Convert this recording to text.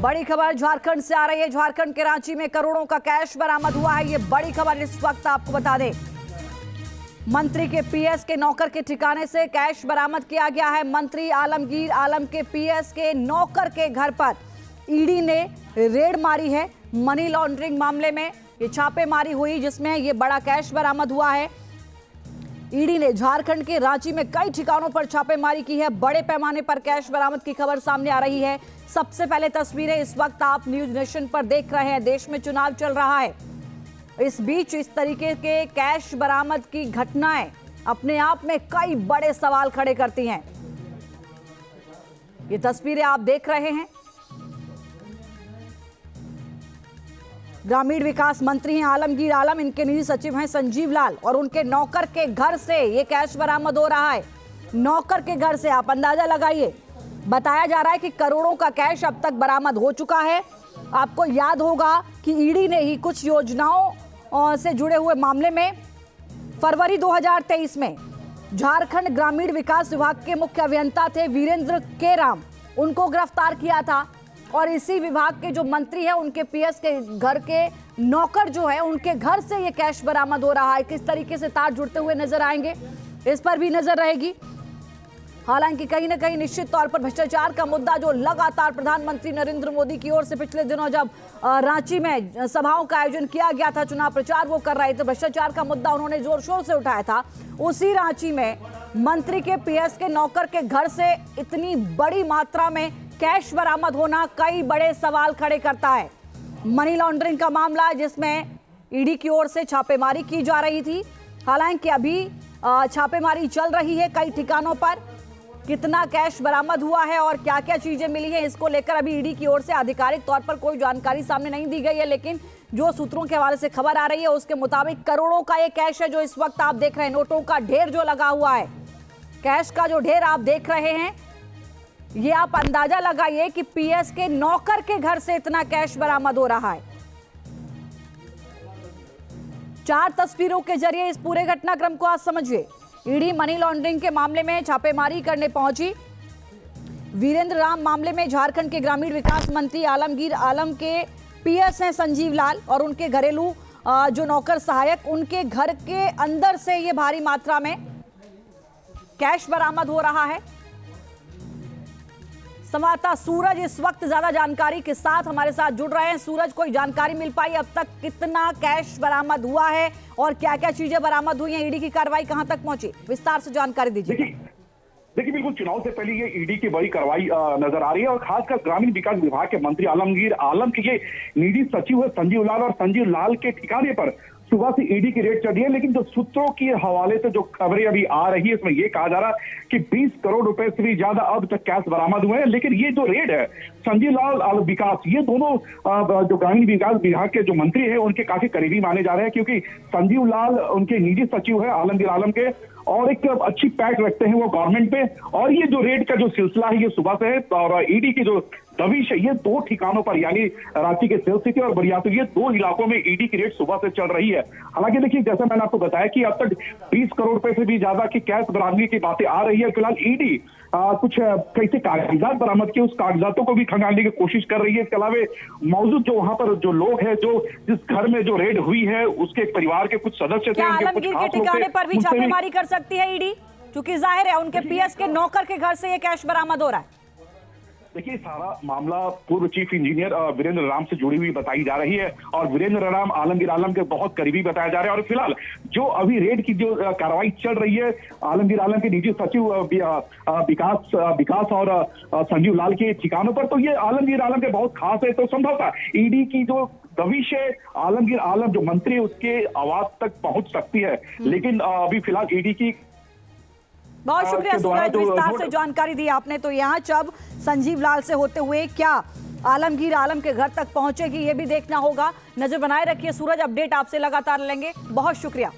बड़ी खबर झारखंड से आ रही है। झारखंड के रांची में करोड़ों का कैश बरामद हुआ है। ये बड़ी खबर इस वक्त आपको बता दें, मंत्री के पीएस के नौकर के ठिकाने से कैश बरामद किया गया है। मंत्री आलमगीर आलम के पीएस के नौकर के घर पर ईडी ने रेड मारी है। मनी लॉन्ड्रिंग मामले में ये छापेमारी हुई, जिसमें ये बड़ा कैश बरामद हुआ है। ईडी ने झारखंड के रांची में कई ठिकानों पर छापेमारी की है। बड़े पैमाने पर कैश बरामद की खबर सामने आ रही है। सबसे पहले तस्वीरें इस वक्त आप न्यूज नेशन पर देख रहे हैं। देश में चुनाव चल रहा है, इस बीच इस तरीके के कैश बरामद की घटनाएं अपने आप में कई बड़े सवाल खड़े करती हैं। ये तस्वीरें आप देख रहे हैं, ग्रामीण विकास मंत्री हैं आलमगीर आलम, इनके निजी सचिव हैं संजीव लाल और उनके नौकर के घर से ये कैश बरामद हो रहा है। नौकर के घर से आप अंदाजा लगाइए। बताया जा रहा है कि करोड़ों का कैश अब तक बरामद हो चुका है। आपको याद होगा कि ईडी ने ही कुछ योजनाओं से जुड़े हुए मामले में फरवरी 2023 में झारखंड ग्रामीण विकास विभाग के मुख्य अभियंता थे वीरेंद्र के राम, उनको गिरफ्तार किया था। और इसी विभाग के जो मंत्री हैं उनके पीएस के घर के नौकर जो है उनके घर से ये कैश बरामद हो रहा है। किस तरीके से तार जुड़ते हुए नजर आएंगे, इस पर भी नजर रहेगी। हालांकि कहीं ना कहीं निश्चित तौर पर भ्रष्टाचार का मुद्दा जो लगातार प्रधानमंत्री नरेंद्र मोदी की ओर से पिछले दिनों जब रांची में सभाओं का आयोजन किया गया था, चुनाव प्रचार वो कर रहे थे, भ्रष्टाचार का मुद्दा उन्होंने जोर शोर से उठाया था। उसी रांची में मंत्री के पीएस के नौकर के घर से इतनी बड़ी मात्रा में कैश बरामद होना कई बड़े सवाल खड़े करता है। मनी लॉन्ड्रिंग का मामला, जिसमें ईडी की ओर से छापेमारी की जा रही थी। हालांकि अभी छापेमारी चल रही है कई ठिकानों पर। कितना कैश बरामद हुआ है और क्या क्या चीजें मिली हैं, इसको लेकर अभी ईडी की ओर से आधिकारिक तौर पर कोई जानकारी सामने नहीं दी गई है। लेकिन जो सूत्रों के हवाले से खबर आ रही है उसके मुताबिक करोड़ों का ये कैश है जो इस वक्त आप देख रहे हैं। नोटों का ढेर जो लगा हुआ है, कैश का जो ढेर आप देख रहे हैं, ये आप अंदाजा लगाइए कि पीएस के नौकर के घर से इतना कैश बरामद हो रहा है। 4 तस्वीरों के जरिए इस पूरे घटनाक्रम को आज समझिए। ईडी मनी लॉन्ड्रिंग के मामले में छापेमारी करने पहुंची। वीरेंद्र राम मामले में झारखंड के ग्रामीण विकास मंत्री आलमगीर आलम के पीएस हैं संजीव लाल और उनके घरेलू जो नौकर सहायक, उनके घर के अंदर से ये भारी मात्रा में कैश बरामद हो रहा है। संवाददाता सूरज इस वक्त ज्यादा जानकारी के साथ हमारे साथ जुड़ रहे हैं। सूरज, कोई जानकारी मिल पाई अब तक कितना कैश बरामद हुआ है और क्या क्या चीजें बरामद हुई हैं? ईडी की कार्रवाई कहां तक पहुंची, विस्तार से जानकारी दीजिए। देखिए बिल्कुल चुनाव से पहले ये ईडी की बड़ी कार्रवाई नजर आ रही है और खासकर ग्रामीण विकास विभाग के मंत्री आलमगीर आलम के ये निजी सचिव है संजीव लाल, और संजीव लाल के ठिकाने पर सुबह से ईडी की रेड चल रही है। लेकिन जो सूत्रों के हवाले से जो खबरें अभी आ रही है, इसमें ये कहा जा रहा है कि 20 करोड़ रुपए से भी ज्यादा अब तक कैश बरामद हुए हैं। लेकिन ये जो रेड है, संजीव लाल विकास, ये दोनों जो ग्रामीण विकास विभाग के जो मंत्री है उनके काफी करीबी माने जा रहे हैं, क्योंकि संजीव लाल उनके निजी सचिव है आलमगीर आलम के और एक अच्छी पैठ रखते हैं वो गवर्नमेंट पे। और ये जो रेड का जो सिलसिला है ये सुबह से है और ईडी की जो दबिश है ये 2 ठिकानों पर, यानी रांची के सेल सिटी और बरियातू, ये 2 इलाकों में ईडी की रेड सुबह से चल रही है। हालांकि देखिए, जैसा मैंने आपको बताया कि अब तक 20 करोड़ रुपए से भी ज्यादा की कैश बरामदगी की बातें आ रही है। फिलहाल ईडी कुछ कैसे कागजात बरामद किए, उस कागजातों को भी खंगालने की कोशिश कर रही है। इसके अलावा मौजूद जो वहां पर जो लोग हैं, जो जिस घर में जो रेड हुई है उसके परिवार के कुछ सदस्य थे, आलमगीर के ठिकाने पर भी छापेमारी कर सकती है ईडी, क्योंकि जाहिर है उनके पीएस के नौकर के घर से ये कैश बरामद हो रहा है। देखिए, सारा मामला पूर्व चीफ इंजीनियर वीरेंद्र राम से जुड़ी हुई बताई जा रही है और वीरेंद्र राम आलमगीर आलम के बहुत करीबी बताया जा रहा है। और फिलहाल जो अभी रेड की जो कार्रवाई चल रही है, आलमगीर आलम के निजी सचिव विकास और संजीव लाल के ठिकानों पर, तो ये आलमगीर आलम के बहुत खास है। तो संभवतः ईडी की जो दबिश है, आलमगीर आलम जो मंत्री है उसके आवाज तक पहुंच सकती है। लेकिन अभी फिलहाल ईडी की बहुत शुक्रिया सूरज, विस्तार से जानकारी दी आपने। तो यहाँ जब संजीव लाल से होते हुए क्या आलमगीर आलम के घर तक पहुंचेगी, ये भी देखना होगा। नजर बनाए रखिए सूरज, अपडेट आपसे लगातार लेंगे। बहुत शुक्रिया।